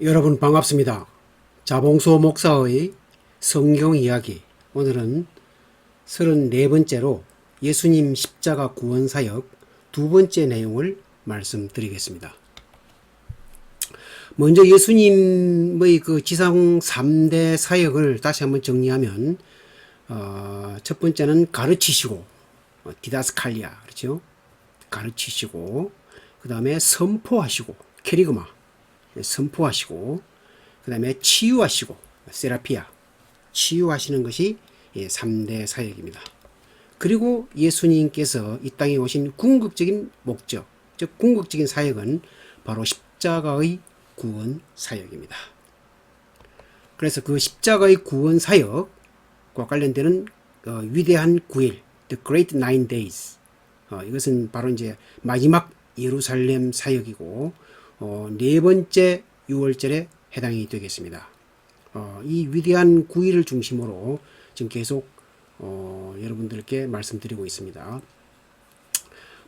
여러분 반갑습니다. 자봉소 목사의 성경 이야기. 오늘은 34번째로 예수님 십자가 구원 사역 두 번째 내용을 말씀드리겠습니다. 먼저 예수님의 그 지상 3대 사역을 다시 한번 정리하면 첫 번째는 가르치시고 디다스칼리아 그렇죠? 가르치시고 그 다음에 선포하시고 캐리그마 선포하시고 그 다음에 치유하시고 세라피아 치유하시는 것이 3대 사역입니다. 그리고 예수님께서 이 땅에 오신 궁극적인 목적, 즉 궁극적인 사역은 바로 십자가의 구원 사역입니다. 그래서 그 십자가의 구원 사역과 관련되는 위대한 9일, The Great Nine Days, 이것은 바로 이제 마지막 예루살렘 사역이고 네 번째 6월절에 해당이 되겠습니다. 이 위대한 9일을 중심으로 지금 계속 여러분들께 말씀드리고 있습니다.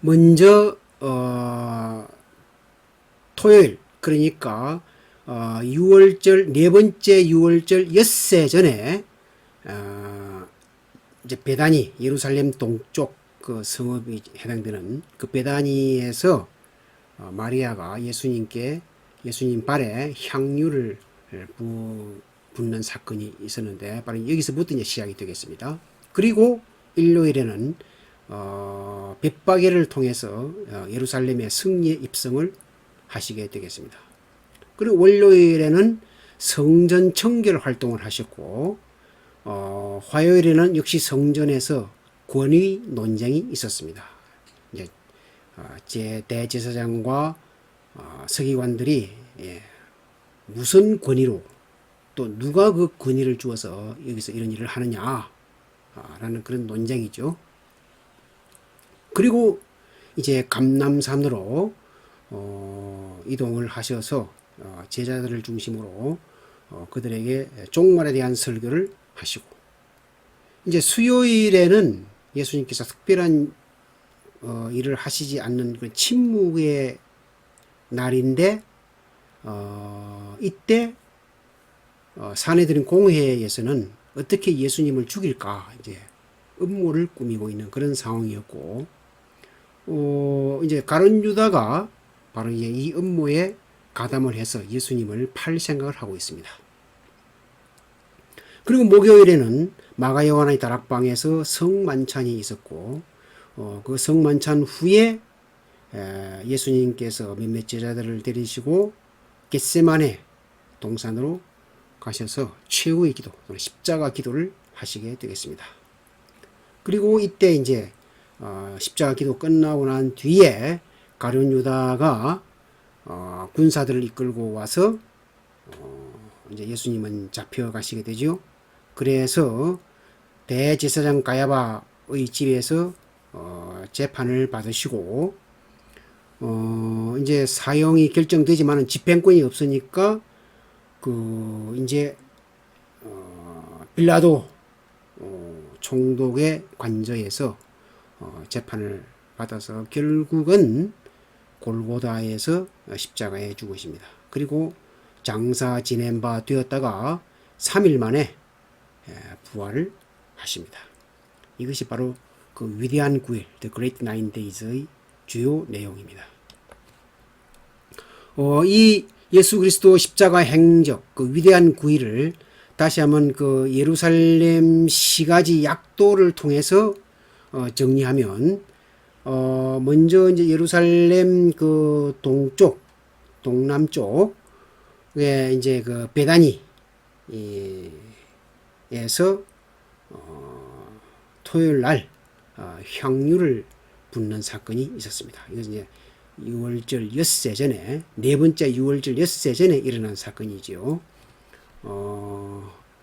먼저 토요일 그러니까 6월절 네 번째 6월절 엿새 전에 이제 베다니 예루살렘 동쪽 그 성읍이 해당되는 그 베다니에서 마리아가 예수님 발에 향유를 붓는 사건이 있었는데 바로 여기서부터 이제 시작이 되겠습니다. 그리고 일요일에는 벳바게를 통해서 예루살렘의 승리의 입성을 하시게 되겠습니다. 그리고 월요일에는 성전 청결 활동을 하셨고 화요일에는 역시 성전에서 권위 논쟁이 있었습니다. 이제 대제사장과 서기관들이 무슨 권위로 또 누가 그 권위를 주어서 여기서 이런 일을 하느냐 라는 그런 논쟁이죠. 그리고 이제 감람산으로 이동을 하셔서 제자들을 중심으로 그들에게 종말에 대한 설교를 하시고 이제 수요일에는 예수님께서 특별한 일을 하시지 않는 그 침묵의 날인데 이때 사내들인 공회에서는 어떻게 예수님을 죽일까 이제 음모를 꾸미고 있는 그런 상황이었고 이제 가룟 유다가 바로 이제 이 음모에 가담을 해서 예수님을 팔 생각을 하고 있습니다. 그리고 목요일에는 마가 요한의 다락방에서 성만찬이 있었고 그 성만찬 후에 예수님께서 몇몇 제자들을 데리시고 겟세마네 동산으로 가셔서 최후의 기도, 십자가 기도를 하시게 되겠습니다. 그리고 이때 이제 십자가 기도 끝나고 난 뒤에 가룟 유다가 군사들을 이끌고 와서 이제 예수님은 잡혀가시게 되죠. 그래서 대제사장 가야바의 집에서 재판을 받으시고 이제 사형이 결정되지만은 집행권이 없으니까 그 이제 빌라도 총독의 관저에서 재판을 받아서 결국은 골고다에서 십자가에 죽으십니다. 그리고 장사 지낸 바 되었다가 3일 만에 부활을 하십니다. 이것이 바로 그 위대한 9일, The Great Nine Days의 주요 내용입니다. 이 예수 그리스도 십자가 행적, 그 위대한 9일을 다시 한번 그 예루살렘 시가지 약도를 통해서 정리하면 먼저 이제 예루살렘 그 동쪽, 동남쪽에 이제 그 베다니에서 토요일 날 향유를 붓는 사건이 있었습니다. 이것은 이제 6월절 엿새 전에 네 번째 6월절 엿새 전에 일어난 사건이지요.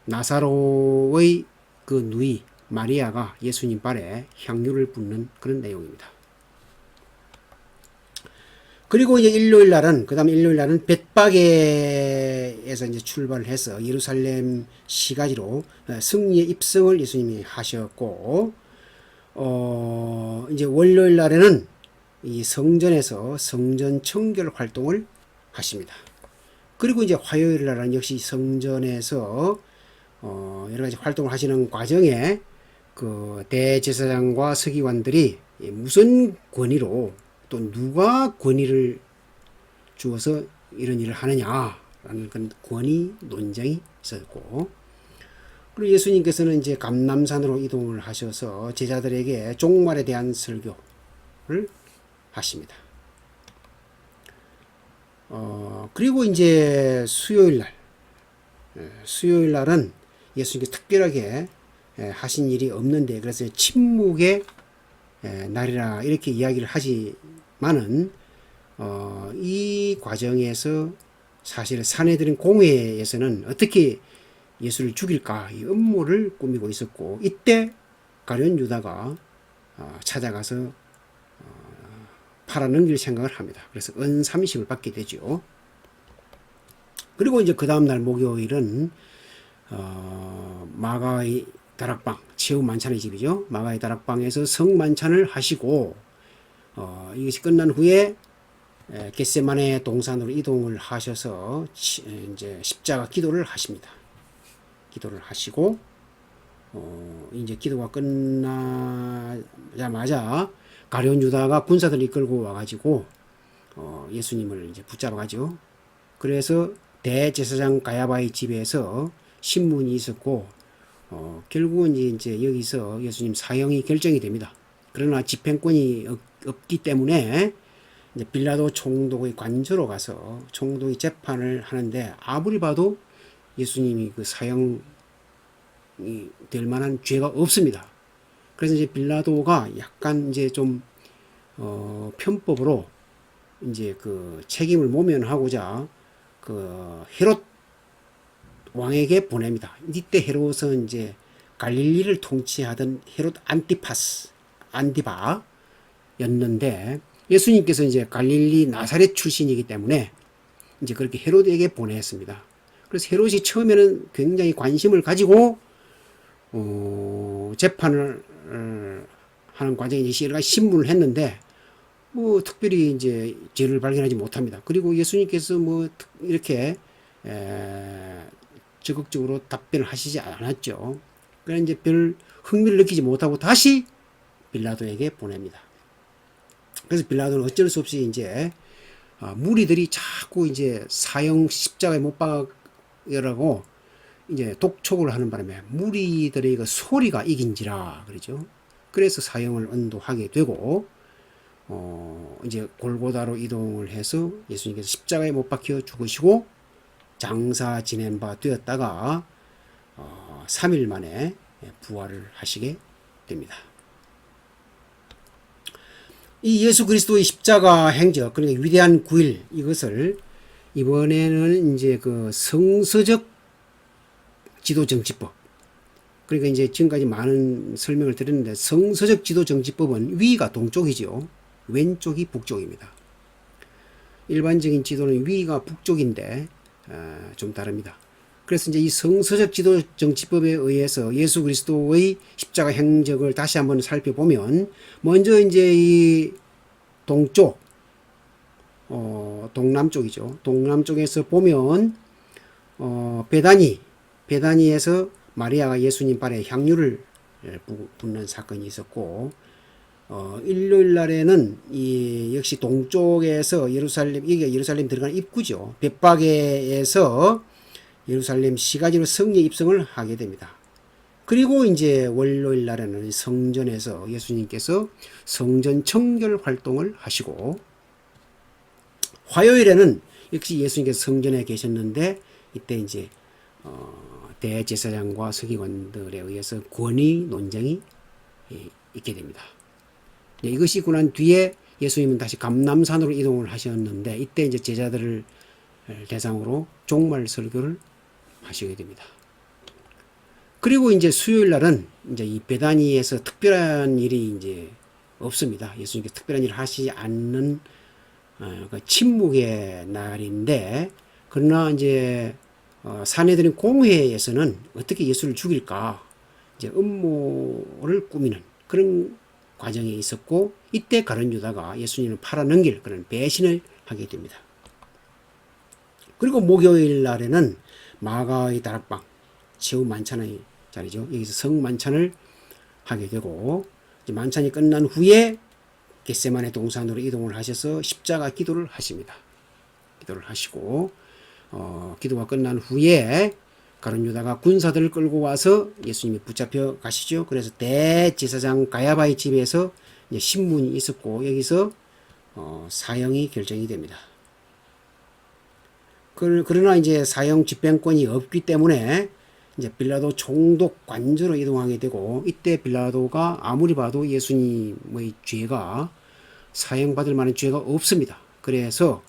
나사로의 그 누이 마리아가 예수님 발에 향유를 붓는 그런 내용입니다. 그리고 이제 일요일 날은 그다음 일요일 날은 벳바게에서 이제 출발을 해서 예루살렘 시가지로 승리의 입성을 예수님이 하셨고 이제 월요일 날에는 이 성전에서 성전 청결 활동을 하십니다. 그리고 이제 화요일 날은 역시 성전에서 여러 가지 활동을 하시는 과정에 그 대제사장과 서기관들이 무슨 권위로 또 누가 권위를 주어서 이런 일을 하느냐라는 그런 권위 논쟁이 있었고, 그리고 예수님께서는 이제 감람산으로 이동을 하셔서 제자들에게 종말에 대한 설교를 하십니다. 그리고 이제 수요일 날은 예수님께서 특별하게 하신 일이 없는데, 그래서 침묵의 날이라 이렇게 이야기를 하지만은 이 과정에서 사실 사내들인 공회에서는 어떻게 예수를 죽일까 이 음모를 꾸미고 있었고, 이때 가룟 유다가 찾아가서 팔아넘길 생각을 합니다. 그래서 은 30을 받게 되죠. 그리고 이제 그 다음날 목요일은 마가의 다락방, 최후 만찬의 집이죠. 마가의 다락방에서 성만찬을 하시고, 이것이 끝난 후에 겟세마네 동산으로 이동을 하셔서 이제 십자가 기도를 하십니다. 기도를 하시고, 이제 기도가 끝나자마자 가룟 유다가 군사들을 이끌고 와가지고 예수님을 이제 붙잡아가죠. 그래서 대제사장 가야바의 집에서 신문이 있었고, 결국은 이제 여기서 예수님 사형이 결정이 됩니다. 그러나 집행권이 없기 때문에 이제 빌라도 총독의 관저로 가서 총독이 재판을 하는데, 아무리 봐도 예수님이 그 사형이 될 만한 죄가 없습니다. 그래서 이제 빌라도가 약간 이제 좀 편법으로 이제 그 책임을 모면하고자 그 헤롯 왕에게 보냅니다. 이때 헤롯은 이제 갈릴리를 통치하던 헤롯 안티바였는데, 예수님께서 이제 갈릴리 나사렛 출신이기 때문에 이제 그렇게 헤롯에게 보냈습니다. 그래서 헤롯이 처음에는 굉장히 관심을 가지고 재판을 하는 과정에 여러 가지 신문을 했는데, 뭐 특별히 이제 죄를 발견하지 못합니다. 그리고 예수님께서 뭐 이렇게 적극적으로 답변을 하시지 않았죠. 그래서 이제 별 흥미를 느끼지 못하고 다시 빌라도에게 보냅니다. 그래서 빌라도는 어쩔 수 없이 이제 무리들이 자꾸 이제 사형 십자가에 못 박으라고 이제 독촉을 하는 바람에 무리들의 그 소리가 이긴지라 그러죠. 그래서 사형을 언도하게 되고, 이제 골고다로 이동을 해서 예수님께서 십자가에 못 박혀 죽으시고 장사 지낸 바 되었다가 3일 만에 부활을 하시게 됩니다. 이 예수 그리스도의 십자가 행적, 그러니까 위대한 구일, 이것을 이번에는 이제 그 성서적 지도정치법, 그러니까 이제 지금까지 많은 설명을 드렸는데, 성서적 지도정치법은 위가 동쪽이죠. 왼쪽이 북쪽입니다. 일반적인 지도는 위가 북쪽인데 좀 다릅니다. 그래서 이제 이 성서적 지도 정치법에 의해서 예수 그리스도의 십자가 행적을 다시 한번 살펴보면, 먼저 이제 이 동쪽, 동남쪽이죠. 동남쪽에서 보면 베다니에서 마리아가 예수님 발에 향유를 붓는 사건이 있었고, 일요일 날에는 이 역시 동쪽에서 여기가 예루살렘 들어가는 입구죠. 벳바게에서 예루살렘 시가지로 성령 입성을 하게 됩니다. 그리고 이제 월요일 날에는 성전에서 예수님께서 성전 청결 활동을 하시고, 화요일에는 역시 예수님께서 성전에 계셨는데, 이때 이제 대제사장과 서기관들에 의해서 권위 논쟁이 있게 됩니다. 이것이 있고 난 뒤에 예수님은 다시 감람산으로 이동을 하셨는데, 이때 이제 제자들을 대상으로 종말 설교를 하시게 됩니다. 그리고 이제 수요일 날은 이제 이 베다니에서 특별한 일이 이제 없습니다. 예수님께서 특별한 일을 하시지 않는 그 침묵의 날인데, 그러나 이제 사내들인 공회에서는 어떻게 예수를 죽일까 이제 음모를 꾸미는 그런 과정에 있었고, 이때 가룟 유다가 예수님을 팔아넘길 그런 배신을 하게 됩니다. 그리고 목요일 날에는 마가의 다락방, 최후 만찬의 자리죠. 여기서 성만찬을 하게 되고, 이제 만찬이 끝난 후에 겟세마네 동산으로 이동을 하셔서 십자가 기도를 하십니다. 기도를 하시고, 기도가 끝난 후에 가룟 유다가 군사들을 끌고 와서 예수님이 붙잡혀 가시죠. 그래서 대제사장 가야바의 집에서 이제 신문이 있었고, 여기서 사형이 결정이 됩니다. 그러나 이제 사형 집행권이 없기 때문에 이제 빌라도 총독 관저로 이동하게 되고, 이때 빌라도가 아무리 봐도 예수님의 죄가 사형받을 만한 죄가 없습니다. 그래서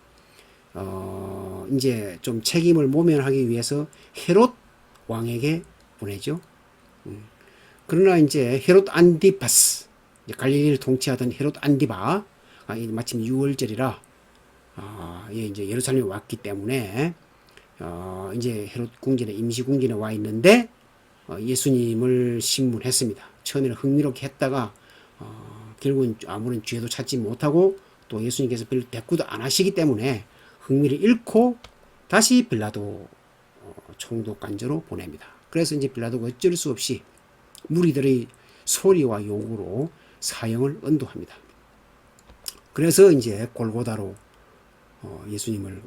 이제 좀 책임을 모면하기 위해서 헤롯 왕에게 보내죠. 그러나 이제 헤롯 안디파스, 갈릴리를 통치하던 헤롯 안디바, 마침 6월절이라 이제 예루살렘에 왔기 때문에 이제 헤롯 궁전에, 임시 궁전에 와 있는데 예수님을 신문했습니다. 처음에는 흥미롭게 했다가 결국은 아무런 죄도 찾지 못하고 또 예수님께서 별로 대꾸도 안 하시기 때문에 흥미를 잃고 다시 빌라도 총독 관저로 보냅니다. 그래서 이제 빌라도가 어쩔 수 없이 무리들의 소리와 요구로 사형을 언도합니다. 그래서 이제 골고다로 예수님을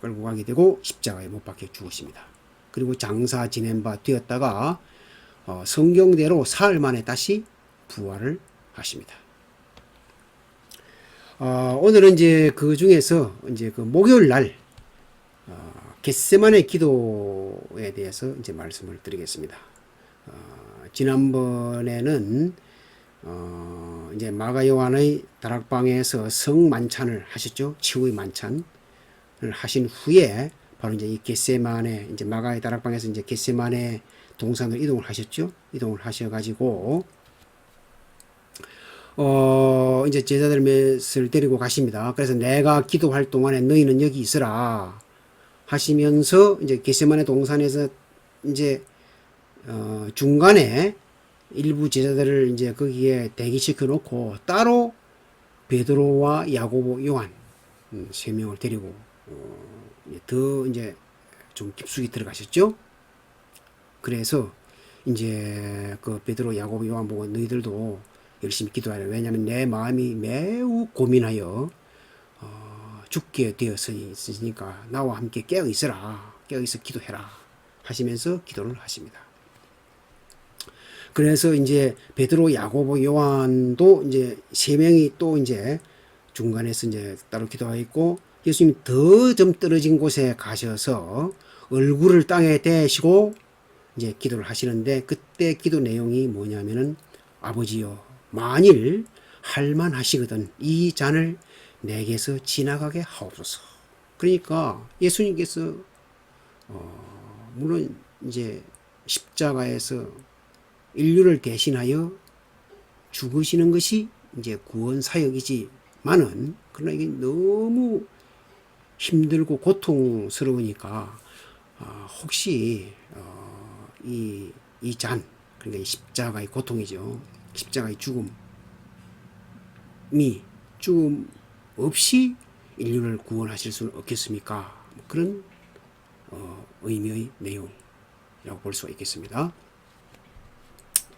끌고 가게 되고 십자가에 못 박혀 죽으십니다. 그리고 장사 지낸 바 되었다가 성경대로 사흘 만에 다시 부활을 하십니다. 오늘은 이제 그 중에서 이제 그 목요일 날 겟세마네 기도에 대해서 이제 말씀을 드리겠습니다. 지난번에는 이제 마가 요한의 다락방에서 성만찬을 하셨죠. 치유의 만찬을 하신 후에 바로 이제 이 겟세마네, 이제 마가의 다락방에서 이제 겟세마네 동산으로 이동을 하셨죠. 이동을 하셔가지고 이제 제자들 몇을 데리고 가십니다. 그래서 내가 기도할 동안에 너희는 여기 있으라 하시면서 이제 겟세마네 동산에서 이제 중간에 일부 제자들을 이제 거기에 대기시켜 놓고 따로 베드로와 야고보, 요한 세 명을 데리고 더 이제 좀 깊숙이 들어가셨죠. 그래서 이제 그 베드로, 야고보, 요한 보고 너희들도 열심히 기도하라. 왜냐하면 내 마음이 매우 고민하여 죽게 되었으니까 나와 함께 깨어 있으라. 깨어 있어 기도해라. 하시면서 기도를 하십니다. 그래서 이제 베드로, 야고보, 요한도 이제 세 명이 또 이제 중간에서 이제 따로 기도하고, 예수님이 더 좀 떨어진 곳에 가셔서 얼굴을 땅에 대시고 이제 기도를 하시는데, 그때 기도 내용이 뭐냐면은 아버지여, 만일 할만하시거든 이 잔을 내게서 지나가게 하옵소서. 그러니까 예수님께서 물론 이제 십자가에서 인류를 대신하여 죽으시는 것이 이제 구원 사역이지만은, 그러나 이게 너무 힘들고 고통스러우니까 혹시 이 잔, 그러니까 이 십자가의 고통이죠. 십자가의 죽음 없이 인류를 구원하실 수는 없겠습니까? 그런 의미의 내용이라고 볼 수가 있겠습니다.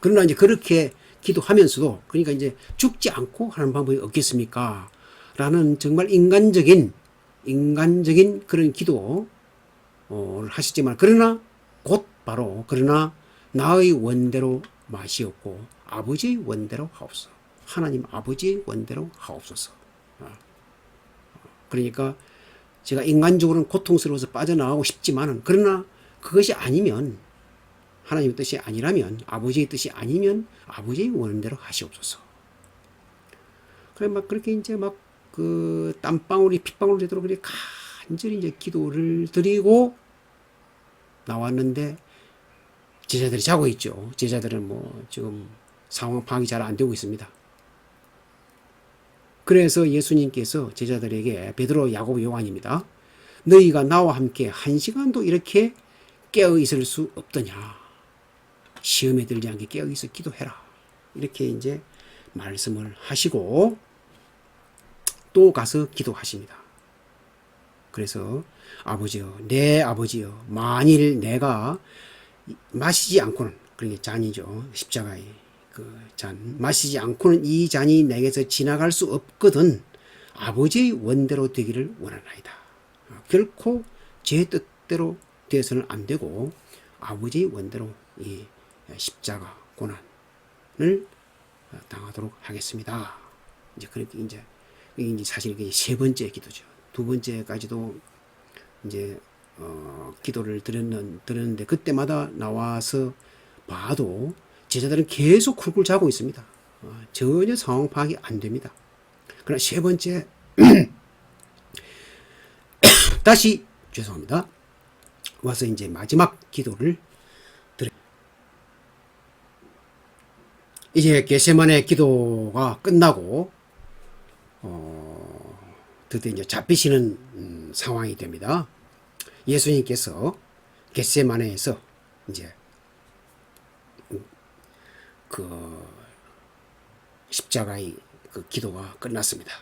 그러나 이제 그렇게 기도하면서도, 그러니까 이제 죽지 않고 하는 방법이 없겠습니까? 라는 정말 인간적인 그런 기도를 하시지만, 그러나 나의 원대로 마시옵고 아버지의 원대로 하옵소서. 하나님 아버지의 원대로 하옵소서. 그러니까 제가 인간적으로는 고통스러워서 빠져나가고 싶지만은, 그러나 그것이 아니면, 하나님의 뜻이 아니라면, 아버지의 뜻이 아니면 아버지의 원대로 하시옵소서. 그래 막 그렇게 이제 막 그 땀방울이 핏방울 되도록 그렇게 간절히 이제 기도를 드리고 나왔는데, 제자들이 자고 있죠. 제자들은 뭐 지금 상황 파악이 잘 안 되고 있습니다. 그래서 예수님께서 제자들에게, 베드로, 야고보, 요한입니다. 너희가 나와 함께 한 시간도 이렇게 깨어 있을 수 없더냐. 시험에 들지 않게 깨어 있어 기도해라. 이렇게 이제 말씀을 하시고 또 가서 기도하십니다. 그래서 아버지여, 내 아버지여, 만일 내가 마시지 않고는, 그게 잔이죠. 십자가의 그 잔. 마시지 않고는 이 잔이 내게서 지나갈 수 없거든 아버지의 원대로 되기를 원하나이다. 결코 제 뜻대로 되어서는 안 되고 아버지의 원대로 이 십자가 고난을 당하도록 하겠습니다. 이제 그렇게 이제 이게 사실 이게 세 번째 기도죠. 두 번째까지도 이제 기도를 드렸는데 그때마다 나와서 봐도 제자들은 계속 쿨쿨 자고 있습니다. 전혀 상황 파악이 안 됩니다. 그러나 세 번째 다시 죄송합니다. 와서 이제 마지막 기도를 드려. 이제 겟세마네 기도가 끝나고 드디어 이제 잡히시는 상황이 됩니다. 예수님께서 겟세마네에서 이제 그 십자가의 그 기도가 끝났습니다.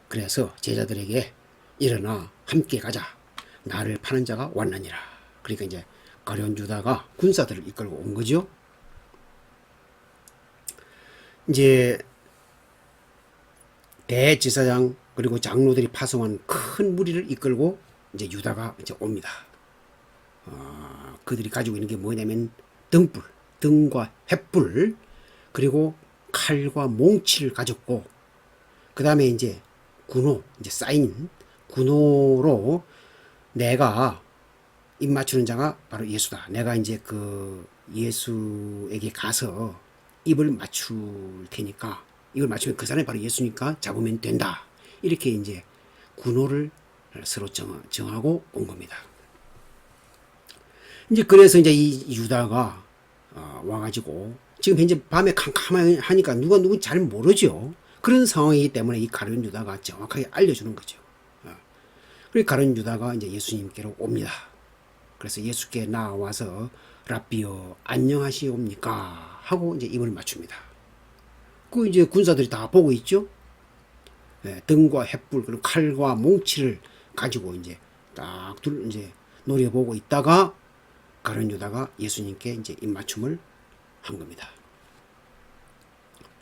그래서 제자들에게 일어나 함께 가자. 나를 파는 자가 왔느니라. 그러니까 이제 가룟 유다가 군사들을 이끌고 온 거죠. 이제 대제사장 그리고 장로들이 파송한 큰 무리를 이끌고 이제 유다가 이제 옵니다. 그들이 가지고 있는 게 뭐냐면 등불, 등과 횃불, 그리고 칼과 몽치를 가졌고, 그 다음에 이제 군호, 이제 쌓인 군호로 내가 입 맞추는 자가 바로 예수다. 내가 이제 그 예수에게 가서 입을 맞출 테니까, 이걸 맞추면 그 사람이 바로 예수니까 잡으면 된다. 이렇게 이제 군호를 서로 정하고 온 겁니다. 이제 그래서 이제 이 유다가 와가지고 지금 현재 밤에 캄캄하니까 누가 누군지 잘 모르죠. 그런 상황이기 때문에 이 가룟 유다가 정확하게 알려주는 거죠. 그리고 가룟 유다가 이제 예수님께로 옵니다. 그래서 예수께 나와서 랍비여 안녕하시옵니까 하고 이제 입을 맞춥니다. 그 이제 군사들이 다 보고 있죠. 등과 횃불 그리고 칼과 몽치를 가지고 이제 딱 이제 노려보고 있다가 가룟 유다가 예수님께 이제 입맞춤을 한 겁니다.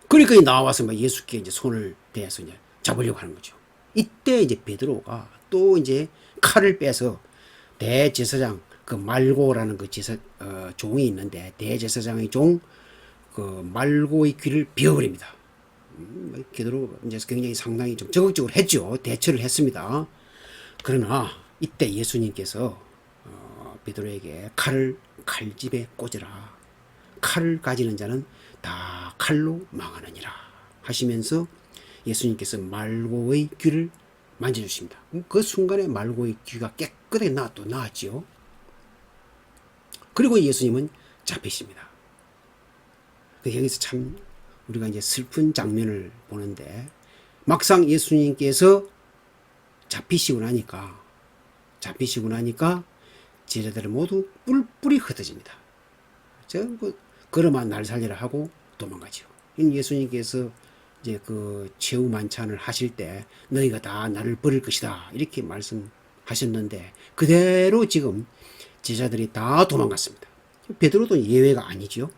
그러니까 나와서 막 예수께 이제 손을 대서 이제 잡으려고 하는 거죠. 이때 이제 베드로가 또 이제 칼을 빼서 대제사장 그 말고라는 그 종이 있는데 대제사장의 종 그 말고의 귀를 베어버립니다. 베드로가 이제 굉장히 상당히 좀 적극적으로 했죠. 대처를 했습니다. 그러나 이때 예수님께서 베드로에게 칼을 칼집에 꽂으라. 칼을 가지는 자는 다 칼로 망하느니라 하시면서 예수님께서 말고의 귀를 만져주십니다. 그 순간에 말고의 귀가 깨끗하게 나왔지요. 그리고 예수님은 잡히십니다. 여기서 참 우리가 이제 슬픈 장면을 보는데 막상 예수님께서 잡히시고 나니까 제자들은 모두 뿔뿔이 흩어집니다. 전부 걸어만 날 살리라 하고 도망가죠. 예수님께서 이제 그 최후 만찬을 하실 때 너희가 다 나를 버릴 것이다 이렇게 말씀하셨는데 그대로 지금 제자들이 다 도망갔습니다. 베드로도 예외가 아니죠.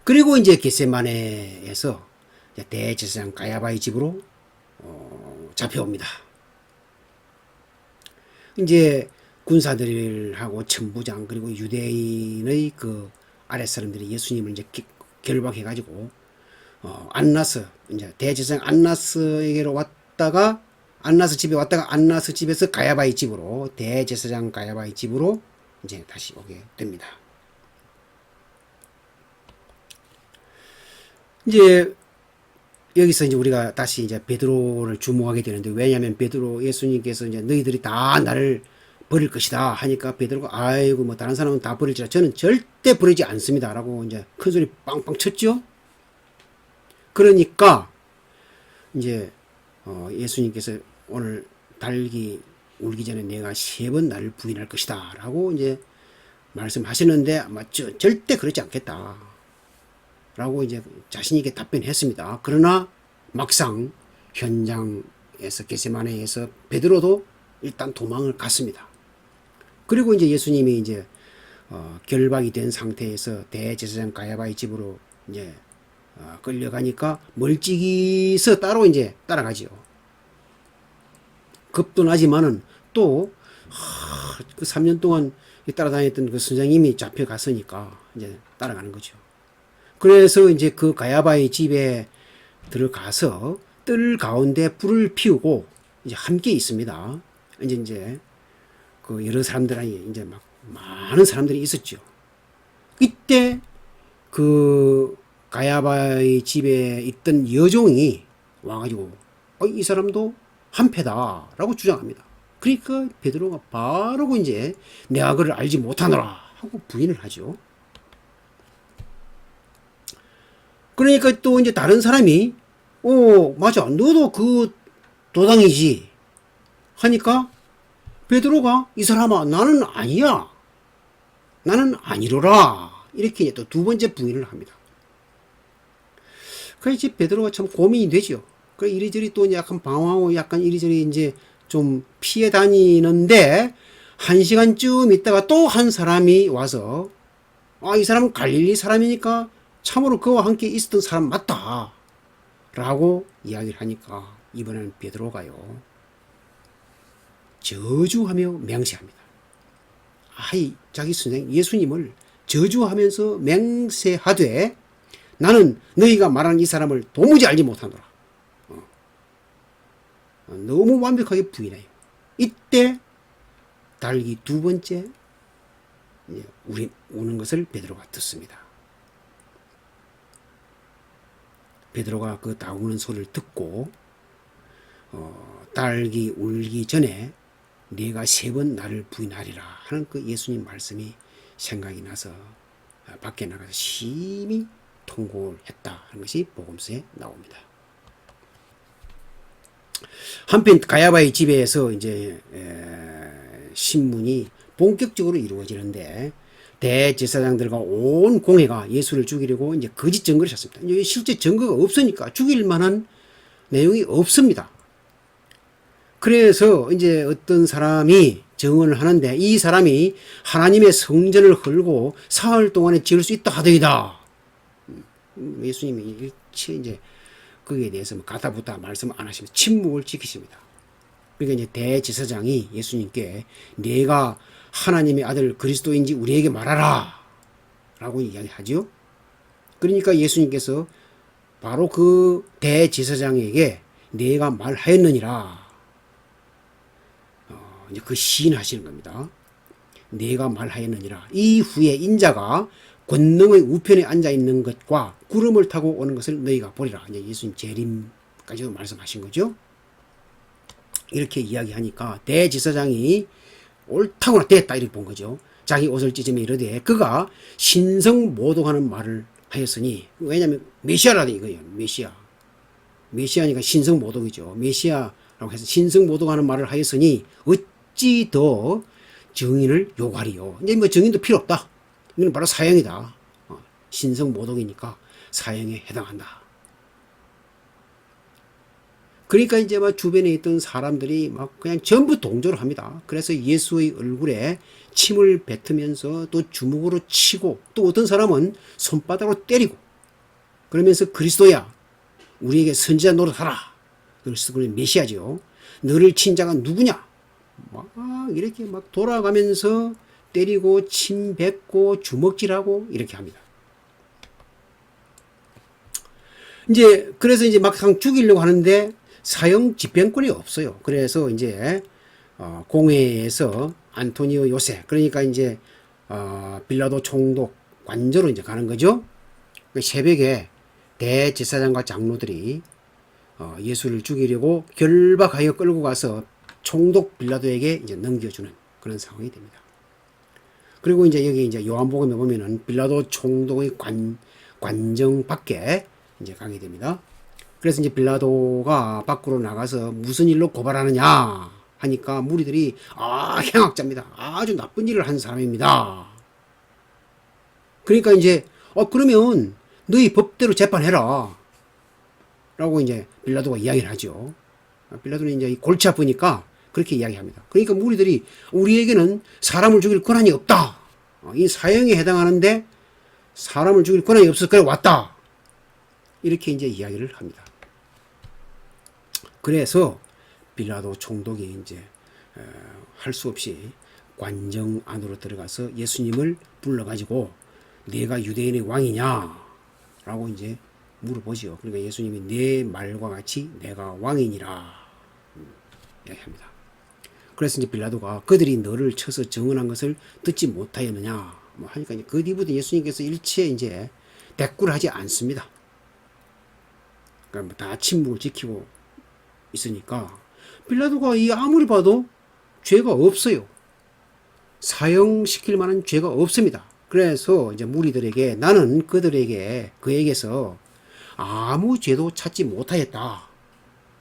그리고 이제 겟세마네에서 대제사장 가야바의 집으로 잡혀옵니다. 이제 군사들하고 천부장 그리고 유대인의 그 아랫사람들이 예수님을 이제 결박해가지고 안나스 이제 대제사장 안나스에게로 왔다가 안나스 집에 왔다가 안나스 집에서 가야바의 집으로 대제사장 가야바의 집으로 이제 다시 오게 됩니다. 이제 여기서 이제 우리가 다시 이제 베드로를 주목하게 되는데 왜냐하면 베드로 예수님께서 이제 너희들이 다 나를 버릴 것이다 하니까 베드로가 아이고 뭐 다른 사람은 다 버릴지라 저는 절대 버리지 않습니다라고 이제 큰 소리 빵빵 쳤죠. 그러니까 이제 예수님께서 오늘 달기 울기 전에 내가 3번 나를 부인할 것이다라고 이제 말씀하셨는데 아마 절대 그렇지 않겠다. 라고 이제 자신있게 답변했습니다. 그러나 막상 현장에 겟세마네에서 베드로도 일단 도망을 갔습니다. 그리고 이제 예수님이 이제 결박이 된 상태에서 대제사장 가야바의 집으로 이제 끌려가니까 멀찍이서 따로 이제 따라가지요. 겁도 나지만은 또 그 3년 동안 따라다녔던 그 선생님이 잡혀갔으니까 이제 따라가는 거죠. 그래서 이제 그 가야바의 집에 들어가서 뜰 가운데 불을 피우고 이제 함께 있습니다. 이제 그 여러 사람들이 이제 막 많은 사람들이 있었죠. 이때 그 가야바의 집에 있던 여종이 와가지고 이 사람도 한패다라고 주장합니다. 그러니까 베드로가 바로 이제 내가 그를 알지 못하노라 하고 부인을 하죠. 그러니까 또 이제 다른 사람이 맞아 너도 그 도당이지 하니까 베드로가 이 사람아 나는 아니야 나는 아니로라 이렇게 또 두 번째 부인을 합니다. 그래서 베드로가 참 고민이 되죠. 그 이리저리 또 약간 방황하고 약간 이리저리 이제 좀 피해 다니는데 1시간쯤 있다가 또 한 사람이 와서 이 사람은 갈릴리 사람이니까 참으로 그와 함께 있었던 사람 맞다 라고 이야기를 하니까 이번에는 베드로가요 저주하며 맹세합니다. 자기 선생 예수님을 저주하면서 맹세하되 나는 너희가 말하는 이 사람을 도무지 알지 못하노라. 너무 완벽하게 부인해요. 이때 달기 두 번째 우리 우는 것을 베드로가 듣습니다. 베드로가 그 다우는 소리를 듣고 딸기 울기 전에 네가 3번 나를 부인하리라 하는 그 예수님 말씀이 생각이 나서 밖에 나가서 심히 통곡을 했다 하는 것이 복음서에 나옵니다. 한편 가야바의 집에서 이제 신문이 본격적으로 이루어지는데 대제사장들과 온 공회가 예수를 죽이려고 이제 거짓 증거를 찾습니다. 이제 실제 증거가 없으니까 죽일 만한 내용이 없습니다. 그래서 이제 어떤 사람이 증언을 하는데 이 사람이 하나님의 성전을 헐고 사흘 동안에 지을 수 있다 하더이다. 예수님이 일체 이제 거기에 대해서 가다부다 말씀을 안 하시면서 침묵을 지키십니다. 그러니까 이제 대제사장이 예수님께 내가 하나님의 아들 그리스도인지 우리에게 말하라 라고 이야기하죠. 그러니까 예수님께서 바로 그 대제사장에게 내가 말하였느니라 이제 그 시인하시는 겁니다. 내가 말하였느니라. 이후에 인자가 권능의 우편에 앉아 있는 것과 구름을 타고 오는 것을 너희가 보리라. 이제 예수님 재림까지도 말씀하신 거죠. 이렇게 이야기하니까 대제사장이 옳다구나 됐다 이렇게 본 거죠. 자기 옷을 찢으며 이르되 그가 신성모독하는 말을 하였으니 왜냐하면 메시아라는 이거예요. 메시아니까 신성모독이죠. 메시아라고 해서 신성모독하는 말을 하였으니 어찌 더 증인을 요구하리요. 이제 뭐 증인도 필요 없다. 이건 바로 사형이다. 신성모독이니까 사형에 해당한다. 그러니까 이제 막 주변에 있던 사람들이 막 그냥 전부 동조를 합니다. 그래서 예수의 얼굴에 침을 뱉으면서 또 주먹으로 치고 또 어떤 사람은 손바닥으로 때리고 그러면서 그리스도야 우리에게 선지자 노릇하라. 그리스도 메시아죠. 너를 친 자가 누구냐? 막 이렇게 막 돌아가면서 때리고 침 뱉고 주먹질하고 이렇게 합니다. 이제 그래서 이제 막상 죽이려고 하는데 사형 집행권이 없어요. 그래서 이제 공회에서 안토니오 요새 그러니까 이제 빌라도 총독 관저로 이제 가는 거죠. 새벽에 대제사장과 장로들이 예수를 죽이려고 결박하여 끌고 가서 총독 빌라도에게 이제 넘겨주는 그런 상황이 됩니다. 그리고 이제 여기 이제 요한복음에 보면은 빌라도 총독의 관정 밖에 이제 가게 됩니다. 그래서 이제 빌라도가 밖으로 나가서 무슨 일로 고발하느냐 하니까 무리들이 행악자입니다. 아주 나쁜 일을 한 사람입니다. 그러니까 이제 그러면 너희 법대로 재판해라 라고 이제 빌라도가 이야기를 하죠. 빌라도는 이제 골치 아프니까 그렇게 이야기합니다. 그러니까 무리들이 우리에게는 사람을 죽일 권한이 없다. 이 사형에 해당하는데 사람을 죽일 권한이 없어서 그래 왔다. 이렇게 이제 이야기를 합니다. 그래서 빌라도 총독이 이제 할 수 없이 관정 안으로 들어가서 예수님을 불러가지고 내가 유대인의 왕이냐? 라고 이제 물어보죠. 그러니까 예수님이 내 말과 같이 내가 왕이니라 이야기합니다. 그래서 이제 빌라도가 그들이 너를 쳐서 증언한 것을 듣지 못하였느냐? 뭐 하니까 그 뒤부터 예수님께서 일체 이제 대꾸를 하지 않습니다. 그러니까 다 침묵을 지키고 있으니까 빌라도가 이 아무리 봐도 죄가 없어요. 사형시킬 만한 죄가 없습니다. 그래서 이제 무리들에게 나는 그에게서 아무 죄도 찾지 못하였다.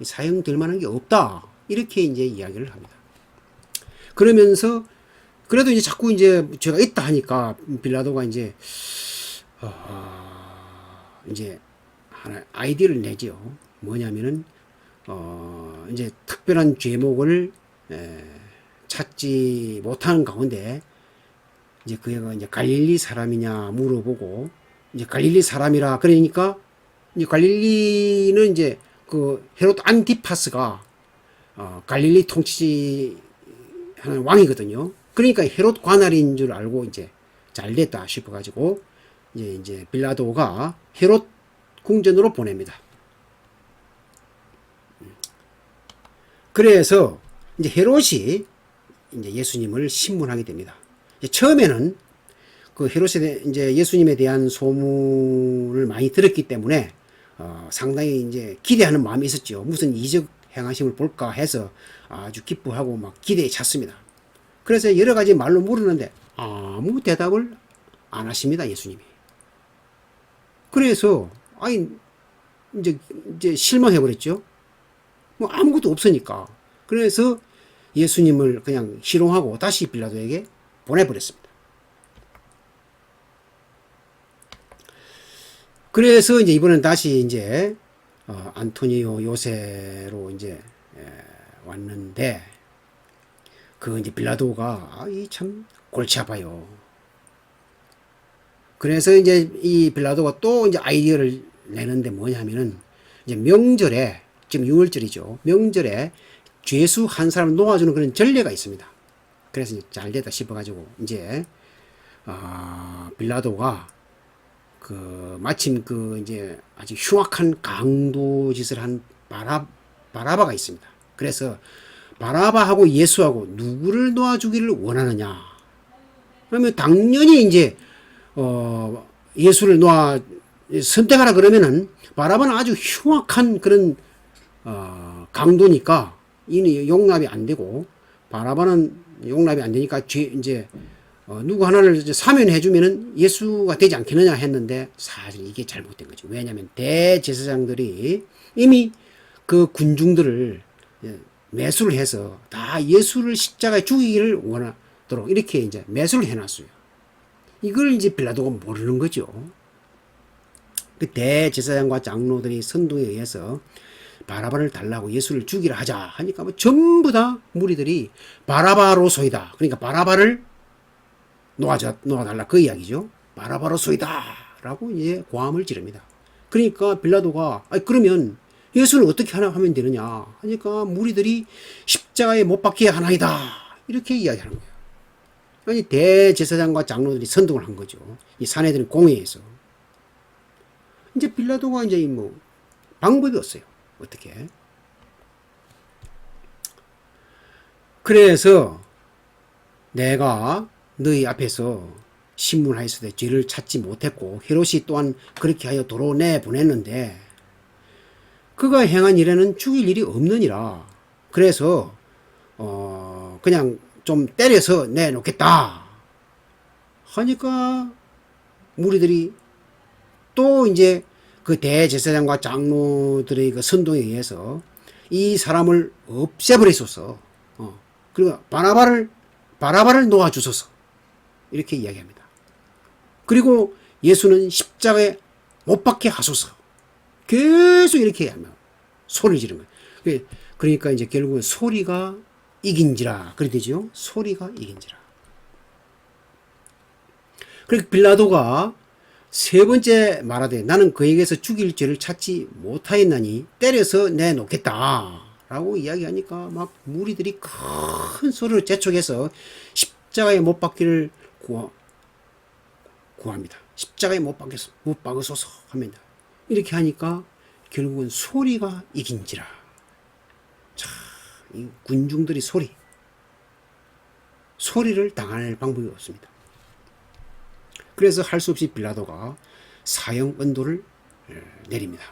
사형될 만한 게 없다. 이렇게 이제 이야기를 합니다. 그러면서 그래도 이제 자꾸 이제 죄가 있다 하니까 빌라도가 이제 이제 하나 아이디어를 내죠. 뭐냐면은 이제 특별한 죄목을 찾지 못하는 가운데 이제 그애가 이제 갈릴리 사람이냐 물어보고 이제 갈릴리 사람이라 그러니까 이제 갈릴리는 이제 그 헤롯 안티파스가 갈릴리 통치하는 왕이거든요. 그러니까 헤롯 관할인 줄 알고 이제 잘 됐다 싶어가지고 이제 빌라도가 헤롯 궁전으로 보냅니다. 그래서 이제 헤롯이 이제 예수님을 신문하게 됩니다. 처음에는 그 헤롯에 이제 예수님에 대한 소문을 많이 들었기 때문에 상당히 이제 기대하는 마음이 있었죠. 무슨 이적 행하심을 볼까 해서 아주 기뻐하고 막 기대에 찼습니다. 그래서 여러 가지 말로 물었는데 아무 대답을 안 하십니다, 예수님이. 그래서 이제 실망해 버렸죠. 뭐 아무것도 없으니까. 그래서 예수님을 그냥 희롱하고 다시 빌라도에게 보내버렸습니다. 그래서 이제 이번엔 다시 이제 안토니오 요새로 이제 왔는데 그 이제 빌라도가 참 골치 아파요. 그래서 이제 이 빌라도가 또 이제 아이디어를 내는데 뭐냐면은 이제 명절에 지금 6월절이죠. 명절에 죄수 한 사람을 놓아주는 그런 전례가 있습니다. 그래서 이제 잘 됐다 싶어가지고 이제 빌라도가 그 마침 그 이제 아주 흉악한 강도 짓을 한 바라바가 있습니다. 그래서 바라바하고 예수하고 누구를 놓아주기를 원하느냐? 그러면 당연히 이제 예수를 선택하라 그러면은 바라바는 아주 흉악한 그런 강도니까 이는 용납이 안 되고 바라바는 용납이 안 되니까 이제 누구 하나를 이제 사면해 주면은 예수가 되지 않겠느냐 했는데 사실 이게 잘못된 거죠. 왜냐하면 대제사장들이 이미 그 군중들을 매수를 해서 다 예수를 십자가에 죽이기를 원하도록 이렇게 이제 매수를 해놨어요. 이걸 이제 빌라도가 모르는 거죠. 그 대제사장과 장로들이 선동에 의해서 바라바를 달라고 예수를 죽이라 하자 하니까 뭐 전부 다 무리들이 바라바로소이다. 그러니까 바라바를 놓아달라 그 이야기죠. 바라바로소이다 라고 이제 고함을 지릅니다. 그러니까 빌라도가 그러면 예수는 어떻게 하면 되느냐 하니까 무리들이 십자가에 못 박게 하나이다 이렇게 이야기하는 거예요. 아니 대제사장과 장로들이 선동을 한 거죠. 이 사내들은 공회에서 이제 빌라도가 이제 뭐 방법이 없어요. 어떻게? 그래서 내가 너희 앞에서 신문하였으되 죄를 찾지 못했고 헤롯이 또한 그렇게 하여 도로 내보냈는데 그가 행한 일에는 죽일 일이 없느니라. 그래서 그냥 좀 때려서 내놓겠다 하니까 무리들이 또 이제 그 대제사장과 장로들의 그 선동에 의해서 이 사람을 없애버리소서. 그리고 바라바를 놓아주소서. 이렇게 이야기합니다. 그리고 예수는 십자가에 못 박게 하소서. 계속 이렇게 하면 소리를 지르는 거예요. 그러니까 이제 결국은 소리가 이긴지라 그래 되죠. 소리가 이긴지라. 그리고 빌라도가 세 번째 말하되 나는 그에게서 죽일 죄를 찾지 못하였나니 때려서 내놓겠다 라고 이야기하니까 막 무리들이 큰 소리로 재촉해서 십자가에 못 박기를 구합니다. 십자가에 못 박으소서 합니다. 이렇게 하니까 결국은 소리가 이긴지라. 자, 이 군중들이 소리를 당할 방법이 없습니다. 그래서 할 수 없이 빌라도가 사형 언도를 내립니다.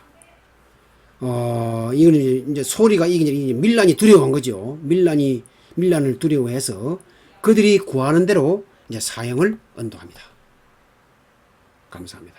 이거는 이제 소리가 이기니 밀란이 두려워한 거죠. 밀란을 두려워해서 그들이 구하는 대로 이제 사형을 언도합니다. 감사합니다.